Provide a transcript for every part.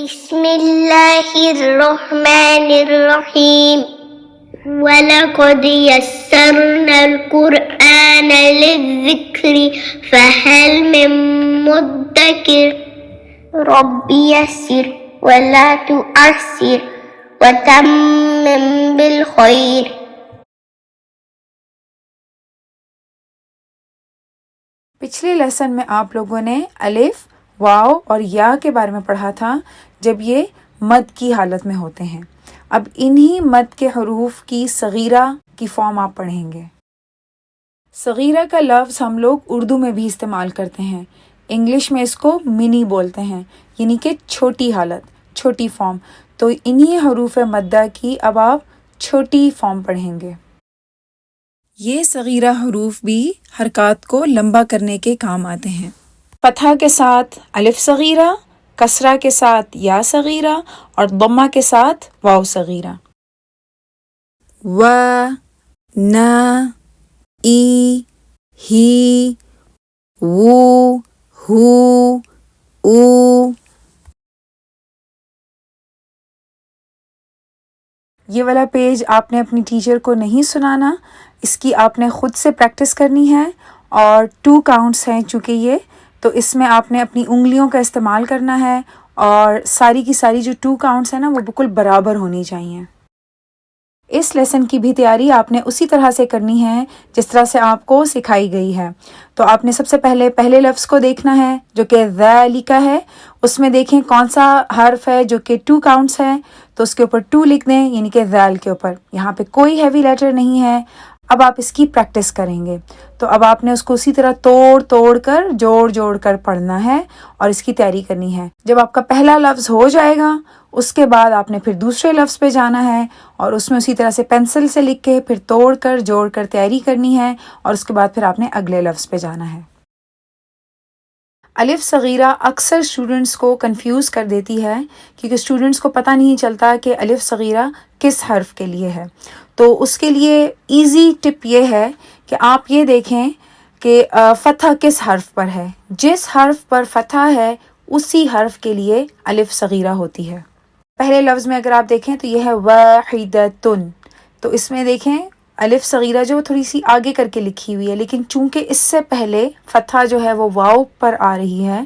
بسم اللہ الرحمن الرحیم وَلَقَدْ يَسَّرْنَا الْقُرْآنَ لِلذِّكْرِ فَهَلْ مِن مُّدَّكِرٍ رَبِّ يَسِّرْ وَلَا تُعَسِّرْ وَتَمِّمْ بِالْخَيْرِ۔ پچھلے لیسن میں آپ لوگوں نے الف، واو اور یا کے بارے میں پڑھا تھا جب یہ مد کی حالت میں ہوتے ہیں۔ اب انہی مد کے حروف کی صغیرہ کی فارم آپ پڑھیں گے۔ صغیرہ کا لفظ ہم لوگ اردو میں بھی استعمال کرتے ہیں، انگلش میں اس کو منی بولتے ہیں، یعنی کہ چھوٹی حالت، چھوٹی فارم۔ تو انہی حروف مدہ کی اب آپ چھوٹی فارم پڑھیں گے۔ یہ صغیرہ حروف بھی حرکات کو لمبا کرنے کے کام آتے ہیں۔ فتحہ کے ساتھ الف صغیرہ، کسرہ کے ساتھ یا صغیرہ اور ضمہ کے ساتھ واو صغیرہ۔ و، ن، ای، ہی، وو، ہو، او۔ یہ والا پیج آپ نے اپنی ٹیچر کو نہیں سنانا، اس کی آپ نے خود سے پریکٹس کرنی ہے، اور 2 کاؤنٹس ہیں چونکہ یہ، تو اس میں آپ نے اپنی انگلیوں کا استعمال کرنا ہے، اور ساری کی ساری جو 2 کاؤنٹس ہیں نا وہ بالکل برابر ہونی چاہیے۔ اس لیسن کی بھی تیاری آپ نے اسی طرح سے کرنی ہے جس طرح سے آپ کو سکھائی گئی ہے۔ تو آپ نے سب سے پہلے لفظ کو دیکھنا ہے جو کہ ذالک ہے، اس میں دیکھیں کون سا حرف ہے جو کہ 2 کاؤنٹس ہے، تو اس کے اوپر 2 لکھ دیں، یعنی کہ ذال کے اوپر یہاں پہ کوئی ہیوی لیٹر نہیں ہے۔ اب آپ اس کی پریکٹس کریں گے، تو اب آپ نے اس کو اسی طرح توڑ کر جوڑ کر پڑھنا ہے اور اس کی تیاری کرنی ہے۔ جب آپ کا پہلا لفظ ہو جائے گا اس کے بعد آپ نے پھر دوسرے لفظ پہ جانا ہے، اور اس میں اسی طرح سے پینسل سے لکھ کے پھر توڑ کر جوڑ کر تیاری کرنی ہے، اور اس کے بعد پھر آپ نے اگلے لفظ پہ جانا ہے۔ الف صغیرہ اکثر اسٹوڈنٹس کو کنفیوز کر دیتی ہے، کیونکہ اسٹوڈنٹس کو پتہ نہیں چلتا کہ الف صغیرہ کس حرف کے لیے ہے۔ تو اس کے لیے ایزی ٹپ یہ ہے کہ آپ یہ دیکھیں کہ فتح کس حرف پر ہے، جس حرف پر فتح ہے اسی حرف کے لیے الف صغیرہ ہوتی ہے۔ پہلے لفظ میں اگر آپ دیکھیں تو یہ ہے واحدۃ، تو اس میں دیکھیں الف صغیرہ جو تھوڑی سی آگے کر کے لکھی ہوئی ہے، لیکن چونکہ اس سے پہلے فتحہ جو ہے وہ واو پر آ رہی ہے،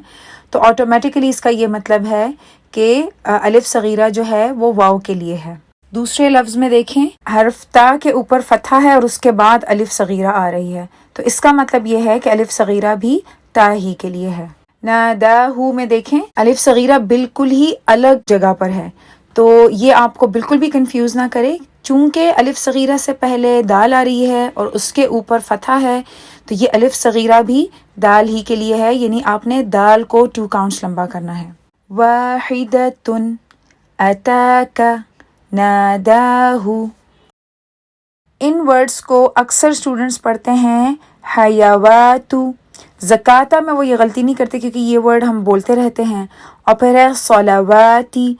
تو آٹومیٹیکلی اس کا یہ مطلب ہے کہ الف صغیرہ جو ہے وہ واو کے لیے ہے۔ دوسرے لفظ میں دیکھیں حرف تا کے اوپر فتحہ ہے اور اس کے بعد الف صغیرہ آ رہی ہے، تو اس کا مطلب یہ ہے کہ الف صغیرہ بھی تا ہی کے لیے ہے۔ ناداہو میں دیکھیں الف صغیرہ بالکل ہی الگ جگہ پر ہے، تو یہ آپ کو بالکل بھی کنفیوز نہ کرے، چونکہ الف صغیرہ سے پہلے دال آ رہی ہے اور اس کے اوپر فتحہ ہے، تو یہ الف صغیرہ بھی دال ہی کے لیے ہے، یعنی آپ نے دال کو 2 کاؤنٹس لمبا کرنا ہے۔ واحدۃ اتاک ناداہو۔ ان ورڈز کو اکثر اسٹوڈنٹس پڑھتے ہیں حیواتو، زکاتہ میں وہ یہ غلطی نہیں کرتے کیونکہ یہ ورڈ ہم بولتے رہتے ہیں، اور پھر ہے صلواتی،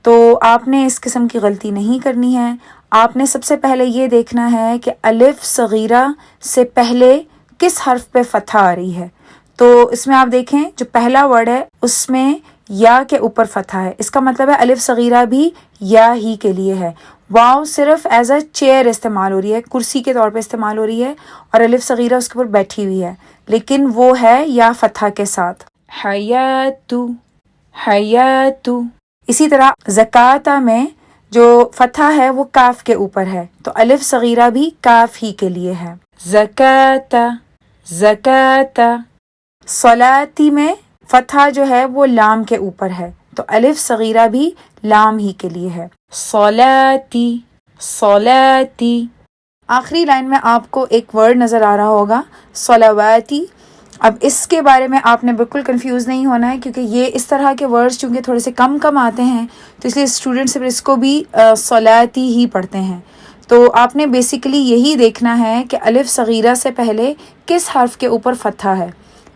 تو آپ نے اس قسم کی غلطی نہیں کرنی ہے۔ آپ نے سب سے پہلے یہ دیکھنا ہے کہ الف صغیرہ سے پہلے کس حرف پہ فتح آ رہی ہے، تو اس میں آپ دیکھیں جو پہلا ورڈ ہے اس میں یا کے اوپر فتح ہے، اس کا مطلب ہے الف صغیرہ بھی یا ہی کے لیے ہے۔ واو صرف ایز اے چیئر استعمال ہو رہی ہے، کرسی کے طور پہ استعمال ہو رہی ہے، اور الف صغیرہ اس کے اوپر بیٹھی ہوئی ہے، لیکن وہ ہے یا فتح کے ساتھ۔ حیاتو۔ اسی طرح زکاتہ میں جو فتح ہے وہ کاف کے اوپر ہے، تو الف صغیرہ بھی کاف ہی کے لیے ہے۔ زکاتہ۔ صلاتی میں فتح جو ہے وہ لام کے اوپر ہے، تو الف صغیرہ بھی لام ہی کے لیے ہے۔ صلاتی۔ آخری لائن میں آپ کو ایک ورڈ نظر آ رہا ہوگا صلواتی۔ اب اس کے بارے میں آپ نے بالکل کنفیوز نہیں ہونا ہے، کیونکہ یہ اس طرح کے ورڈز چونکہ تھوڑے سے کم آتے ہیں، تو اس لیے اسٹوڈنٹس اس کو بھی صلاتی ہی پڑھتے ہیں۔ تو آپ نے بیسیکلی یہی دیکھنا ہے کہ الف صغیرہ سے پہلے کس حرف کے اوپر فتح ہے۔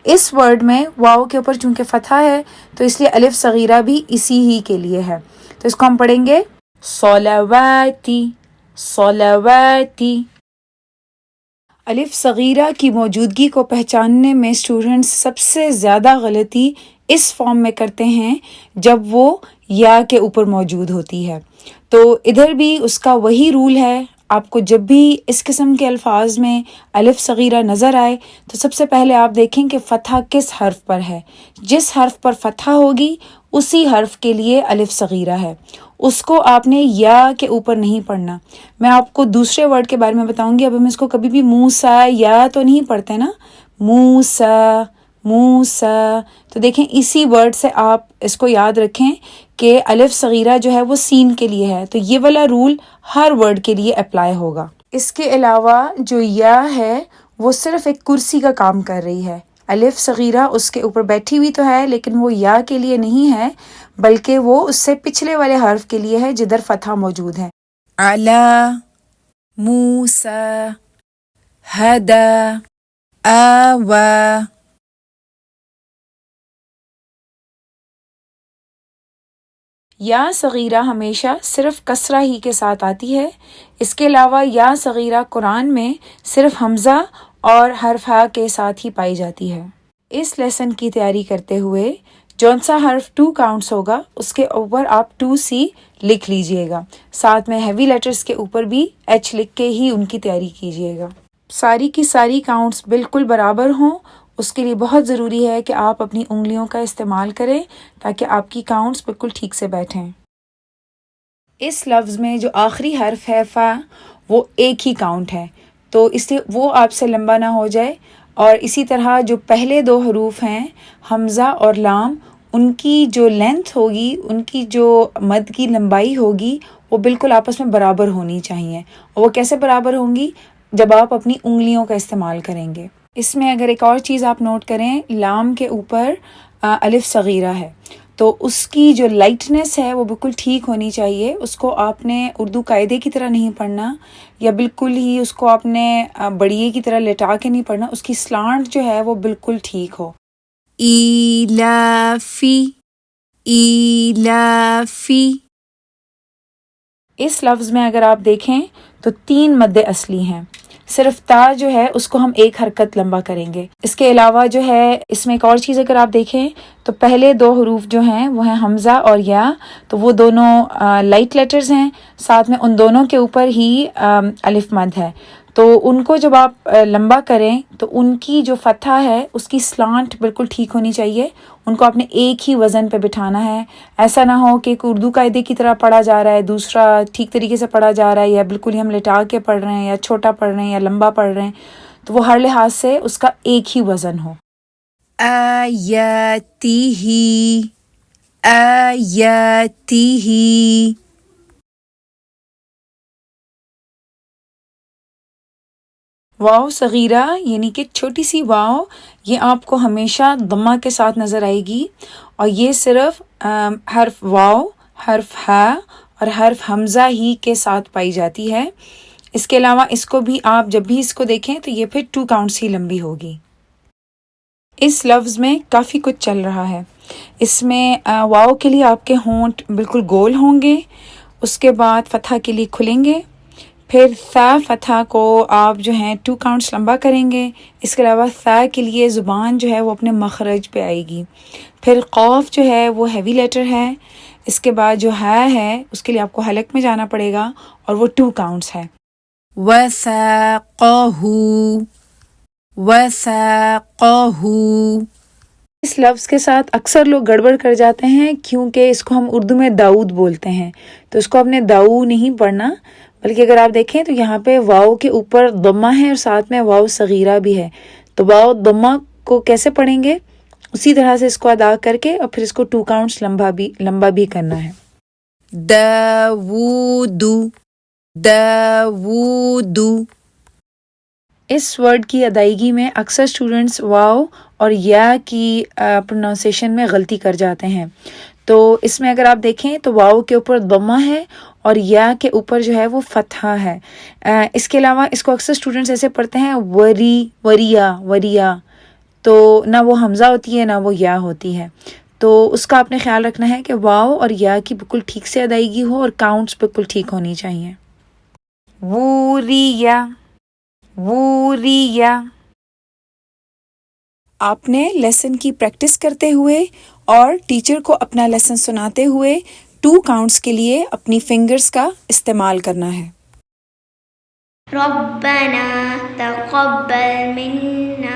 اس ورڈ میں واو کے اوپر چونکہ فتح ہے تو اس لیے الف صغیرہ بھی اسی ہی کے لیے ہے، تو اس کو ہم پڑھیں گے صلواتی۔ الف صغیرہ کی موجودگی کو پہچاننے میں اسٹوڈنٹس سب سے زیادہ غلطی اس فارم میں کرتے ہیں جب وہ یا کے اوپر موجود ہوتی ہے. تو ادھر بھی اس کا وہی رول ہے. آپ کو جب بھی اس قسم کے الفاظ میں الف صغیرہ نظر آئے تو سب سے پہلے آپ دیکھیں کہ فتحہ کس حرف پر ہے. جس حرف پر فتحہ ہوگی اسی حرف کے لیے الف صغیرہ ہے. اس کو آپ نے یا کے اوپر نہیں پڑھنا. میں آپ کو دوسرے ورڈ کے بارے میں بتاؤں گی. اب ہم اس کو کبھی بھی موسیٰ یا تو نہیں پڑھتے نا, موسیٰ موسیٰ. تو دیکھیں اسی ورڈ سے آپ اس کو یاد رکھیں کہ الف صغیرہ جو ہے وہ سین کے لیے ہے. تو یہ والا رول ہر ورڈ کے لیے اپلائی ہوگا. اس کے علاوہ جو یا ہے وہ صرف ایک کرسی کا کام کر رہی ہے. الف صغیرہ اس کے اوپر بیٹھی ہوئی تو ہے لیکن وہ یا کے لیے نہیں ہے, بلکہ وہ اس سے پچھلے والے حرف کے لیے ہے جدھر فتحہ موجود ہے. علی موسیٰ ہدی آویٰ. یا صغیرہ ہمیشہ صرف کسرہ ہی کے ساتھ آتی ہے. اس کے علاوہ یا صغیرہ قرآن میں صرف حمزہ اور حرف ہا کے ساتھ ہی پائی جاتی ہے. اس لیسن کی تیاری کرتے ہوئے جون سا حرف 2 کاؤنٹس ہوگا اس کے اوپر آپ 2C لکھ لیجئے گا. ساتھ میں ہیوی لیٹرز کے اوپر بھی H لکھ کے ہی ان کی تیاری کیجئے گا. ساری کی ساری کاؤنٹس بالکل برابر ہوں. اس کے لیے بہت ضروری ہے کہ آپ اپنی انگلیوں کا استعمال کریں تاکہ آپ کی کاؤنٹس بالکل ٹھیک سے بیٹھیں. اس لفظ میں جو آخری حرف ہے فا وہ ایک ہی کاؤنٹ ہے, تو اس سے وہ آپ سے لمبا نہ ہو جائے. اور اسی طرح جو پہلے 2 حروف ہیں حمزہ اور لام, ان کی جو لینتھ ہوگی, ان کی جو مد کی لمبائی ہوگی وہ بالکل آپس میں برابر ہونی چاہیے. اور وہ کیسے برابر ہوں گی؟ جب آپ اپنی انگلیوں کا استعمال کریں گے. اس میں اگر ایک اور چیز آپ نوٹ کریں, لام کے اوپر الف صغیرہ ہے تو اس کی جو لائٹنس ہے وہ بالکل ٹھیک ہونی چاہیے. اس کو آپ نے اردو قاعدے کی طرح نہیں پڑھنا یا بالکل ہی اس کو آپ نے بڑیے کی طرح لٹا کے نہیں پڑھنا. اس کی سلانٹ جو ہے وہ بالکل ٹھیک ہو. ایلافی ایلافی. اس لفظ میں اگر آپ دیکھیں تو 3 مد اصلی ہیں. صرف تا جو ہے اس کو ہم ایک حرکت لمبا کریں گے. اس کے علاوہ جو ہے اس میں ایک اور چیز اگر آپ دیکھیں تو پہلے 2 حروف جو ہیں وہ ہیں حمزہ اور یا, تو وہ دونوں لائٹ لیٹرز ہیں. ساتھ میں ان دونوں کے اوپر ہی الف مد ہے. تو ان کو جب آپ لمبا کریں تو ان کی جو فتحہ ہے اس کی سلانٹ بالکل ٹھیک ہونی چاہیے. ان کو آپ نے ایک ہی وزن پہ بٹھانا ہے. ایسا نہ ہو کہ ایک اردو قاعدے کی طرح پڑھا جا رہا ہے, دوسرا ٹھیک طریقے سے پڑھا جا رہا ہے, یا بالکل ہی ہم لٹا کے پڑھ رہے ہیں, یا چھوٹا پڑھ رہے ہیں, یا لمبا پڑھ رہے ہیں. تو وہ ہر لحاظ سے اس کا ایک ہی وزن ہو. آیاتہ آیاتہ. واو صغیرہ یعنی کہ چھوٹی سی واو, یہ آپ کو ہمیشہ ضمہ کے ساتھ نظر آئے گی, اور یہ صرف حرف واو, حرف ہا اور حرف حمزہ ہی کے ساتھ پائی جاتی ہے. اس کے علاوہ اس کو بھی آپ جب بھی اس کو دیکھیں تو یہ پھر 2 کاؤنٹس ہی لمبی ہوگی. اس لفظ میں کافی کچھ چل رہا ہے. اس میں واو کے لیے آپ کے ہونٹ بالکل گول ہوں گے, اس کے بعد فتحہ کے لیے کھلیں گے, پھر ثا فتحہ کو آپ جو ہیں 2 کاؤنٹس لمبا کریں گے. اس کے علاوہ ثا کے لیے زبان جو ہے وہ اپنے مخرج پہ آئے گی. پھر قوف جو ہے وہ ہیوی لیٹر ہے. اس کے بعد جو ہے اس کے لیے آپ کو حلق میں جانا پڑے گا اور وہ 2 کاؤنٹس ہے. وَثَاقَهُ وَثَاقَهُ. اس لفظ کے ساتھ اکثر لوگ گڑبڑ کر جاتے ہیں کیونکہ اس کو ہم اردو میں داؤد بولتے ہیں, تو اس کو آپ نے داؤ نہیں پڑھنا, بلکہ اگر آپ دیکھیں تو یہاں پہ واو کے اوپر ضمہ ہے اور ساتھ میں واو صغیرہ بھی ہے. تو واو ضمہ کو کیسے پڑھیں گے؟ اسی طرح سے اس کو ادا کر کے اور پھر اس کو 2 کاؤنٹس لمبا بھی کرنا ہے. داود داود. اس ورڈ کی ادائیگی میں اکثر اسٹوڈنٹس واو اور یا کی پروننسیشن میں غلطی کر جاتے ہیں. تو اس میں اگر آپ دیکھیں تو واو کے اوپر ضمہ ہے اور یا کے اوپر جو ہے وہ فتحہ ہے. اس کے علاوہ اس کو اکثر اسٹوڈنٹس ایسے پڑھتے ہیں وریا, تو نہ وہ حمزہ ہوتی ہے نہ وہ یا ہوتی ہے. تو اس کا آپ نے خیال رکھنا ہے کہ واو اور یا کی بالکل ٹھیک سے ادائیگی ہو اور کاؤنٹس بالکل ٹھیک ہونی چاہیے. ووریا. آپ نے لیسن کی پریکٹس کرتے ہوئے اور ٹیچر کو اپنا لیسن سناتے ہوئے 2 کاؤنٹس کے لیے اپنی فنگرز کا استعمال کرنا ہے. ربنا تقبل منا